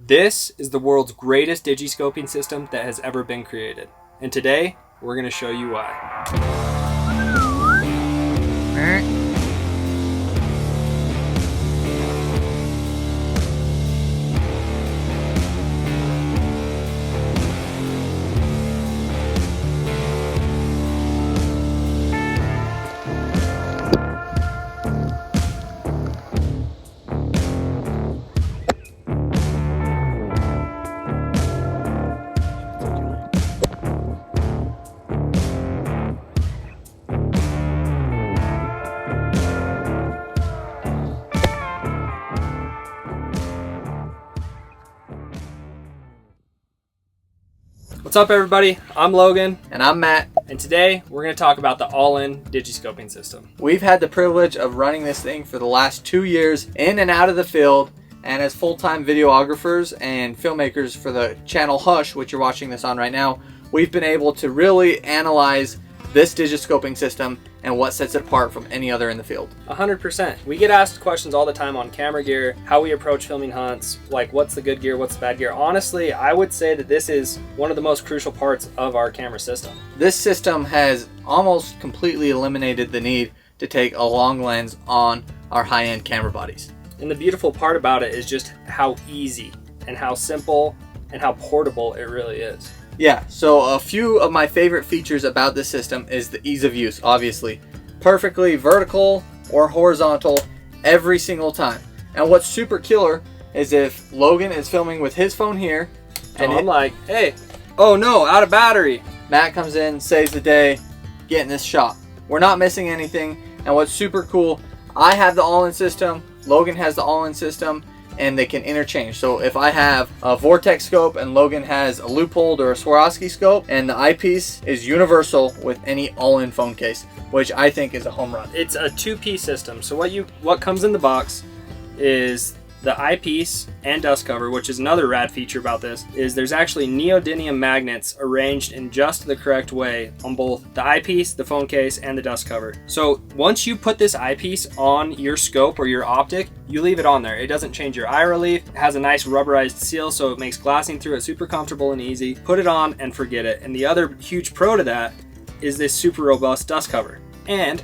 This is the world's greatest digiscoping system that has ever been created. And today, we're going to show you why. What's up everybody, I'm Logan. And I'm Matt. And today we're going to talk about the Ollin Digiscoping system. We've had the privilege of running this thing for the last 2 years in and out of the field, and as full-time videographers and filmmakers for the channel Hush, which you're watching this on right now, we've been able to really analyze this digiscoping system and what sets it apart from any other in the field. 100%. We get asked questions all the time on camera gear, how we approach filming hunts, like what's the good gear, what's the bad gear. Honestly, I would say that this is one of the most crucial parts of our camera system. This system has almost completely eliminated the need to take a long lens on our high-end camera bodies. And the beautiful part about it is just how easy and how simple and how portable it really is. Yeah, so a few of my favorite features about this system is the ease of use, obviously. Perfectly vertical or horizontal every single time. And what's super killer is if Logan is filming with his phone here, and I'm like, hey, oh no, out of battery. Matt comes in, saves the day, getting this shot. We're not missing anything, and what's super cool, I have the Ollin system, Logan has the Ollin system, and they can interchange. So if I have a Vortex scope and Logan has a Leupold or a Swarovski scope, and the eyepiece is universal with any Ollin phone case, which I think is a home run. It's a two-piece system. So what comes in the box is the eyepiece and dust cover, which is another rad feature about this, is there's actually neodymium magnets arranged in just the correct way on both the eyepiece, the phone case, and the dust cover. So once you put this eyepiece on your scope or your optic, you leave it on there. It doesn't change your eye relief. It has a nice rubberized seal, so it makes glassing through it super comfortable and easy. Put it on and forget it. And the other huge pro to that is this super robust dust cover. And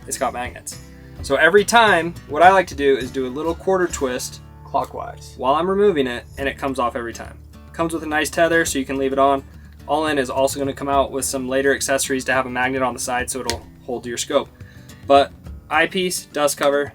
it's got magnets. So every time, what I like to do is do a little quarter twist Clockwise while I'm removing it, and it comes off every time. Comes with a nice tether, so you can leave it on. Ollin is also going to come out with some later accessories to have a magnet on the side so it'll hold your scope. But eyepiece, dust cover,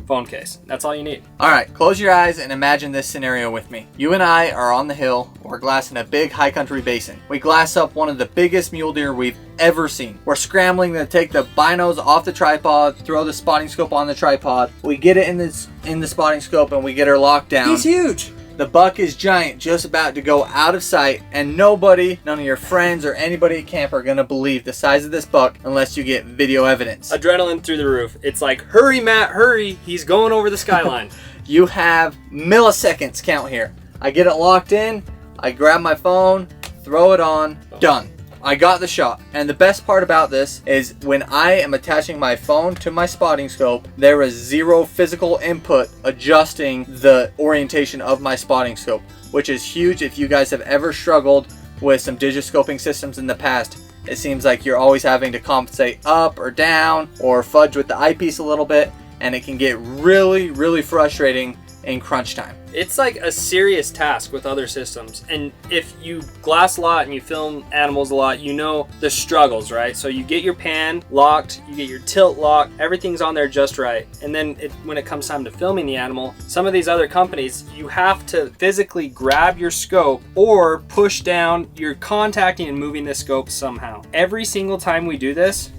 phone case. That's all you need. Alright, close your eyes and imagine this scenario with me. You and I are on the hill. We're glassing a big high country basin. We glass up one of the biggest mule deer we've ever seen. We're scrambling to take the binos off the tripod, throw the spotting scope on the tripod. We get it in the spotting scope and we get her locked down. He's huge. The buck is giant, just about to go out of sight, and nobody, none of your friends or anybody at camp are gonna believe the size of this buck unless you get video evidence. Adrenaline through the roof. It's like, hurry Matt, hurry. He's going over the skyline. You have milliseconds count here. I get it locked in, I grab my phone, throw it on, done. I got the shot. And the best part about this is when I am attaching my phone to my spotting scope, there is zero physical input adjusting the orientation of my spotting scope, which is huge if you guys have ever struggled with some digiscoping systems in the past. It seems like you're always having to compensate up or down or fudge with the eyepiece a little bit, and it can get really, really frustrating in crunch time. It's like a serious task with other systems, and if you glass a lot and you film animals a lot, you know the struggles, right? So you get your pan locked, you get your tilt locked, everything's on there just right, and then when it comes time to filming the animal, some of these other companies, you have to physically grab your scope or push down. You're contacting and moving the scope somehow. Every single time we do this,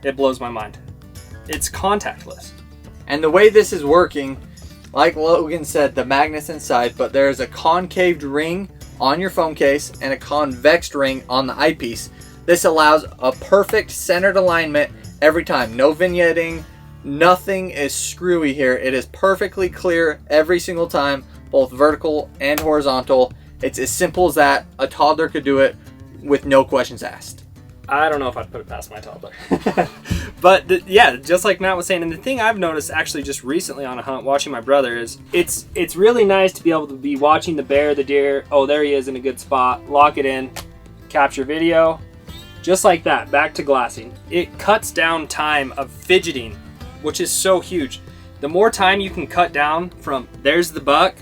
it blows my mind. It's contactless. And the way this is working, like Logan said, the magnet's inside, but there's a concaved ring on your phone case and a convex ring on the eyepiece. This allows a perfect centered alignment every time. No vignetting, nothing is screwy here. It is perfectly clear every single time, both vertical and horizontal. It's as simple as that. A toddler could do it with no questions asked. I don't know if I'd put it past my toddler. But yeah, just like Matt was saying, and the thing I've noticed actually just recently on a hunt watching my brother is it's really nice to be able to be watching the bear, the deer. Oh, there he is in a good spot. Lock it in, capture video, just like that, back to glassing. It cuts down time of fidgeting, which is so huge. The more time you can cut down from there's the buck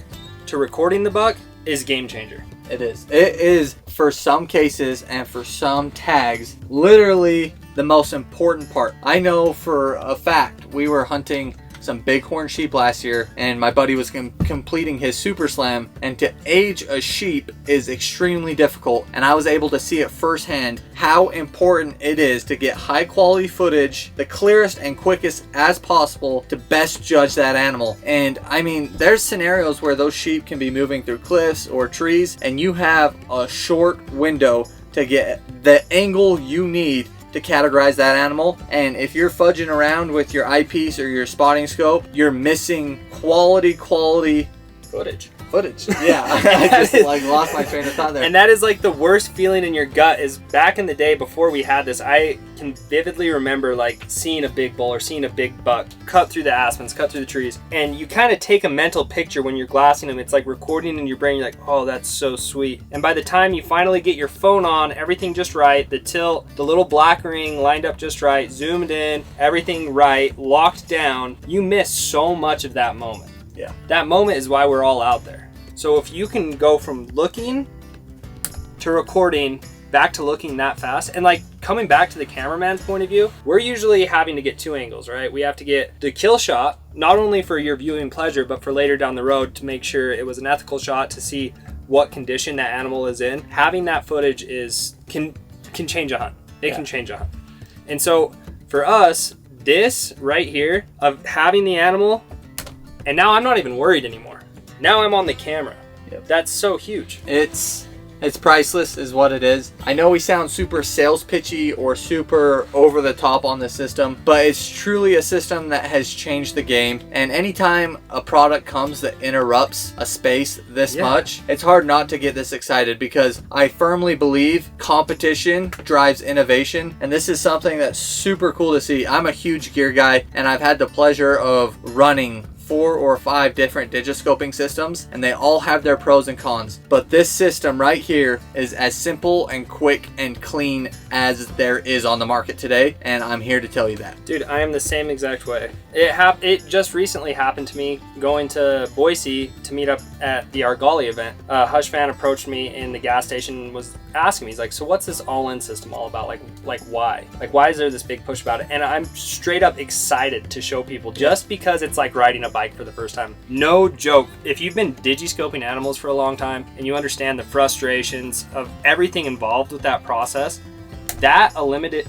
to recording the buck is game changer. It is. It is, for some cases and for some tags, literally the most important part. I know for a fact we were hunting some bighorn sheep last year, and my buddy was completing his super slam, and to age a sheep is extremely difficult, and I was able to see it firsthand how important it is to get high quality footage, the clearest and quickest as possible, to best judge that animal. And I mean, there's scenarios where those sheep can be moving through cliffs or trees, and you have a short window to get the angle you need to categorize that animal. And if you're fudging around with your eyepiece or your spotting scope, you're missing quality footage. Yeah, I just like lost my train of thought there. And that is like the worst feeling in your gut. Is back in the day before we had this, I can vividly remember like seeing a big bull or seeing a big buck cut through the aspens, cut through the trees, and you kind of take a mental picture when you're glassing them. It's like recording in your brain. You're like, oh, that's so sweet. And by the time you finally get your phone on, everything just right, the tilt, the little black ring lined up just right, zoomed in, everything right, locked down, you miss so much of that moment. Yeah. That moment is why we're all out there. So if you can go from looking to recording back to looking that fast, and like coming back to the cameraman's point of view, we're usually having to get two angles, right? We have to get the kill shot, not only for your viewing pleasure, but for later down the road to make sure it was an ethical shot to see what condition that animal is in. Having that footage can change a hunt. It can change a hunt. And so for us, this right here of having the animal, and now I'm not even worried anymore. Now I'm on the camera. Yep. That's so huge. It's priceless is what it is. I know we sound super sales pitchy or super over the top on the system, but it's truly a system that has changed the game. And anytime a product comes that interrupts a space this much, it's hard not to get this excited, because I firmly believe competition drives innovation. And this is something that's super cool to see. I'm a huge gear guy, and I've had the pleasure of running 4 or 5 different digiscoping systems, and they all have their pros and cons. But this system right here is as simple and quick and clean as there is on the market today, and I'm here to tell you that. Dude, I am the same exact way. It just recently happened to me going to Boise to meet up at the Argali event. Hush fan approached me in the gas station and was asking me, he's like, so what's this Ollin system all about? Like why? Like why is there this big push about it? And I'm straight up excited to show people, just because it's like riding a bike for the first time. No joke. If you've been digiscoping animals for a long time and you understand the frustrations of everything involved with that process, that eliminated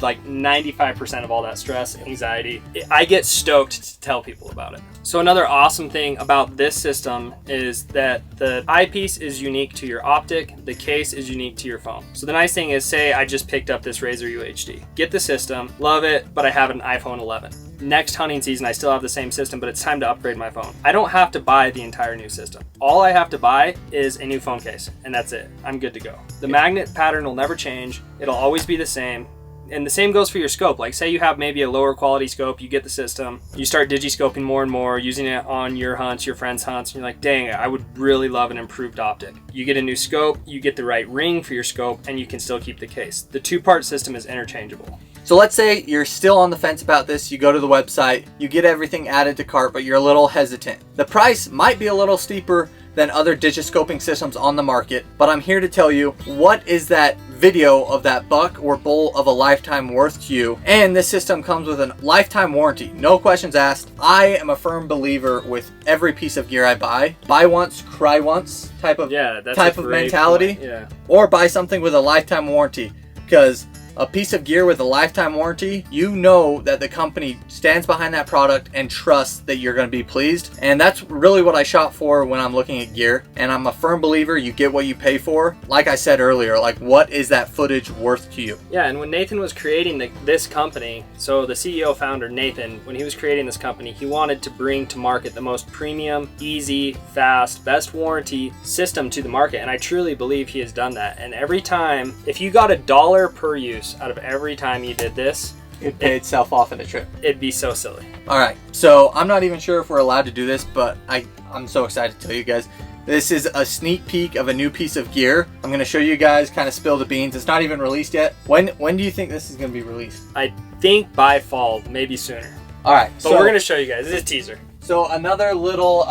like 95% of all that stress, anxiety. I get stoked to tell people about it. So another awesome thing about this system is that the eyepiece is unique to your optic, the case is unique to your phone. So the nice thing is, say I just picked up this Razor UHD, get the system, love it, but I have an iPhone 11. Next hunting season, I still have the same system, but it's time to upgrade my phone. I don't have to buy the entire new system. All I have to buy is a new phone case, and that's it. I'm good to go. The magnet pattern will never change. It'll always be the same. And the same goes for your scope. Like say you have maybe a lower quality scope, you get the system, you start digiscoping more and more, using it on your hunts, your friends' hunts, and you're like, dang, I would really love an improved optic. You get a new scope, you get the right ring for your scope, and you can still keep the case. The two-part system is interchangeable. So let's say you're still on the fence about this, you go to the website, you get everything added to cart, but you're a little hesitant. The price might be a little steeper than other digiscoping systems on the market, but I'm here to tell you what is that video of that buck or bull of a lifetime worth to you. And this system comes with a lifetime warranty, no questions asked. I am a firm believer with every piece of gear I buy once, cry once type of mentality. Yeah. Or buy something with a lifetime warranty, because a piece of gear with a lifetime warranty, you know that the company stands behind that product and trusts that you're going to be pleased. And that's really what I shop for when I'm looking at gear. And I'm a firm believer you get what you pay for. Like I said earlier, like, what is that footage worth to you? Yeah, and when Nathan was creating this company, so the CEO founder Nathan, when he was creating this company, he wanted to bring to market the most premium, easy, fast, best warranty system to the market. And I truly believe he has done that. And every time, if you got $1 per use out of every time you did this, it paid itself off in a trip. It'd be so silly. All right, so I'm not even sure if we're allowed to do this, but I'm so excited to tell you guys. This is a sneak peek of a new piece of gear. I'm gonna show you guys, kind of spill the beans. It's not even released yet. When do you think this is gonna be released? I think by fall, maybe sooner. All right, but we're gonna show you guys. This is a teaser. So another little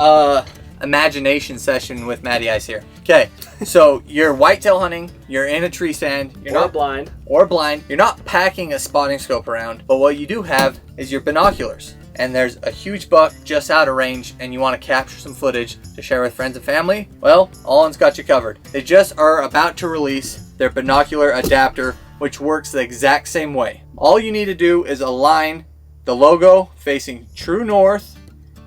imagination session with Matty Ice here. Okay, so you're whitetail hunting, you're in a tree stand, you're not blind. Or blind. You're not packing a spotting scope around, but what you do have is your binoculars. And there's a huge buck just out of range and you want to capture some footage to share with friends and family. Well, Ollin's got you covered. They just are about to release their binocular adapter, which works the exact same way. All you need to do is align the logo facing true north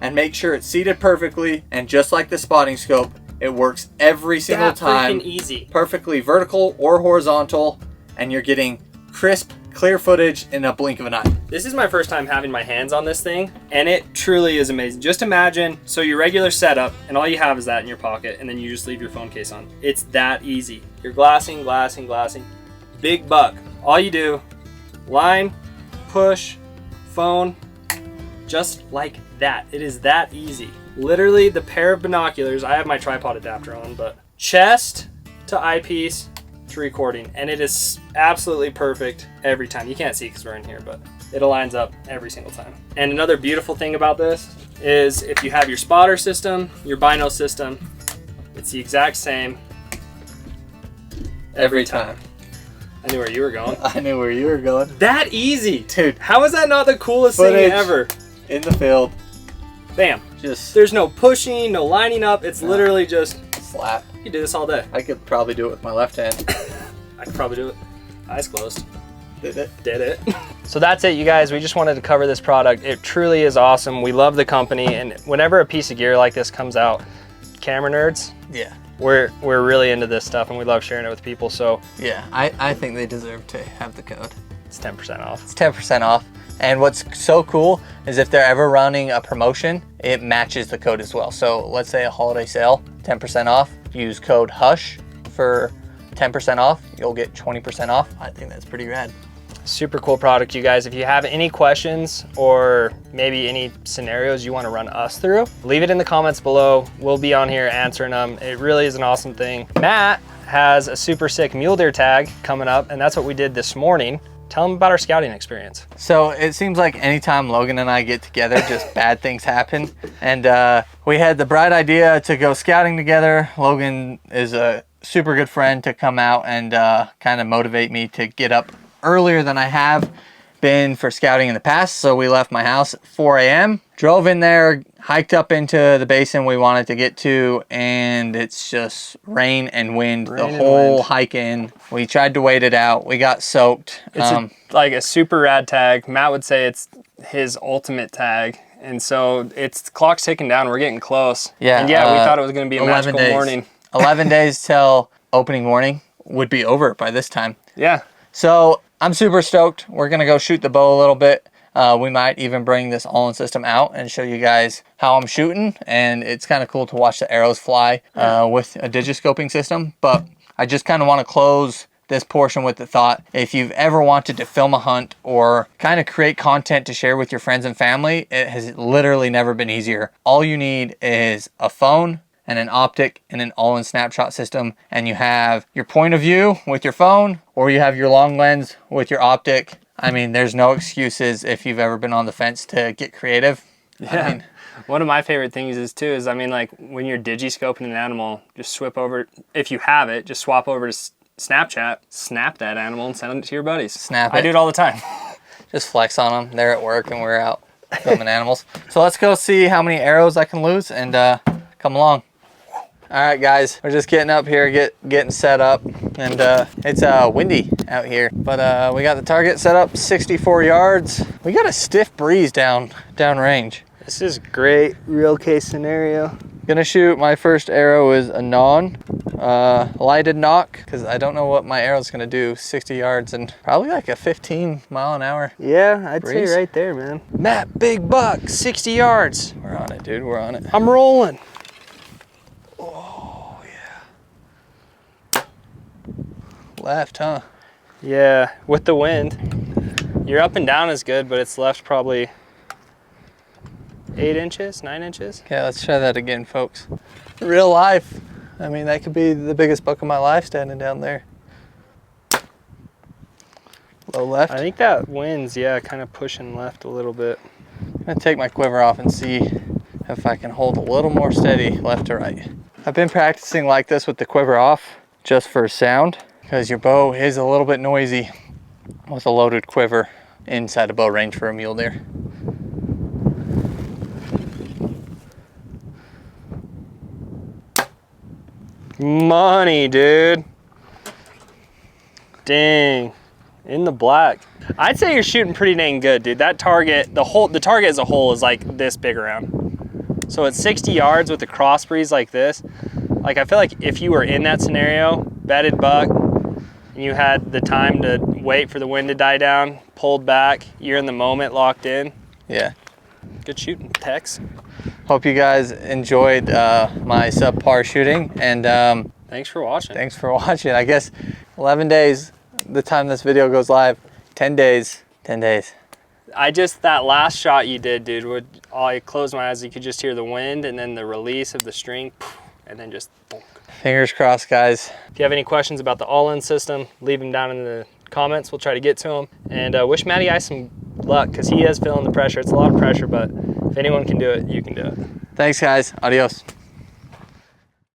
and make sure it's seated perfectly, and just like the spotting scope, it works every single time. Freaking easy. Perfectly vertical or horizontal, and you're getting crisp, clear footage in a blink of an eye. This is my first time having my hands on this thing, and it truly is amazing. Just imagine, so your regular setup, and all you have is that in your pocket, and then you just leave your phone case on. It's that easy. You're glassing. Big buck. All you do, line, push, phone, just like that. It is that easy. Literally, the pair of binoculars, I have my tripod adapter on, but chest to eyepiece to recording, and it is absolutely perfect every time. You can't see because we're in here, but it aligns up every single time. And another beautiful thing about this is if you have your spotter system, your Bino system, it's the exact same every time. I knew where you were going. I knew where you were going. That easy. Dude. How is that not the coolest thing ever? In the field. Bam. Just. There's no pushing, no lining up. It's literally just slap. You can do this all day. I could probably do it with my left hand. I could probably do it. Eyes closed. Did it. Did it. So that's it, you guys. We just wanted to cover this product. It truly is awesome. We love the company, and whenever a piece of gear like this comes out, camera nerds, yeah, we're really into this stuff, and we love sharing it with people. So yeah, I think they deserve to have the code. It's 10% off. It's 10% off. And what's so cool is if they're ever running a promotion, it matches the code as well. So let's say a holiday sale, 10% off. Use code HUSH for 10% off. You'll get 20% off. I think that's pretty rad. Super cool product, you guys. If you have any questions or maybe any scenarios you want to run us through, leave it in the comments below. We'll be on here answering them. It really is an awesome thing. Matt has a super sick mule deer tag coming up, and that's what we did this morning. Tell them about our scouting experience. So it seems like anytime Logan and I get together, just bad things happen. And we had the bright idea to go scouting together. Logan is a super good friend to come out and kind of motivate me to get up earlier than I have been for scouting in the past. So we left my house at 4 a.m., drove in there, hiked up into the basin we wanted to get to, and it's just rain and wind the whole hike in. We tried to wait it out. We got soaked. It's like a super rad tag. Matt would say it's his ultimate tag. And so it's clock's ticking down. We're getting close. Yeah. And yeah, we thought it was going to be a magical morning. 11 days till opening morning would be over by this time. Yeah. So I'm super stoked. We're going to go shoot the bow a little bit. We might even bring this Ollin system out and show you guys how I'm shooting. And it's kind of cool to watch the arrows fly with a Digiscoping system. But I just kind of want to close this portion with the thought, if you've ever wanted to film a hunt or kind of create content to share with your friends and family, it has literally never been easier. All you need is a phone and an optic and an Ollin snapshot system, and you have your point of view with your phone, or you have your long lens with your optic. I mean, there's no excuses if you've ever been on the fence to get creative. Yeah. I mean, one of my favorite things is I mean, like when you're digiscoping an animal, just swap over, if you have it, just swap over to Snapchat, snap that animal and send it to your buddies. Snap it. I do it all the time. Just flex on them. They're at work and we're out filming animals. So let's go see how many arrows I can lose and come along. All right, guys, we're just getting up here, getting set up. and it's windy out here. But we got the target set up 64 yards. We got a stiff breeze downrange. This is great real case scenario. Gonna shoot, my first arrow is a lighted knock, because I don't know what my arrow's gonna do. 60 yards and probably like a 15 mile an hour. Yeah, I'd breeze. say right there, man. Matt, big buck, 60 yards. We're on it, dude, we're on it. I'm rolling. Oh, yeah. Left, huh? Yeah, with the wind. Your up and down is good, but it's left probably 8 inches, 9 inches. Okay, let's try that again, folks. Real life. I mean, that could be the biggest buck of my life standing down there. Low left. I think that wind's, yeah, kind of pushing left a little bit. I'm gonna take my quiver off and see if I can hold a little more steady left to right. I've been practicing like this with the quiver off just for sound, because your bow is a little bit noisy with a loaded quiver inside a bow range for a mule deer. Money, dude. Dang. In the black. I'd say you're shooting pretty dang good, dude. That target, the target as a whole is like this big around. So at 60 yards with the cross breeze like this, like I feel like if you were in that scenario, bedded buck, and you had the time to wait for the wind to die down, pulled back, you're in the moment, locked in. Yeah. Good shooting, Tex. Hope you guys enjoyed my subpar shooting, and thanks for watching. Thanks for watching. I guess 11 days, the time this video goes live, 10 days, 10 days. That last shot you did, dude, I closed my eyes, you could just hear the wind and then the release of the string, and then just bonk. Fingers crossed, guys. If you have any questions about the Ollin system, leave them down in the comments. We'll try to get to them. And wish Matty I some luck, because he is feeling the pressure. It's a lot of pressure, but if anyone can do it, you can do it. Thanks, guys. Adios.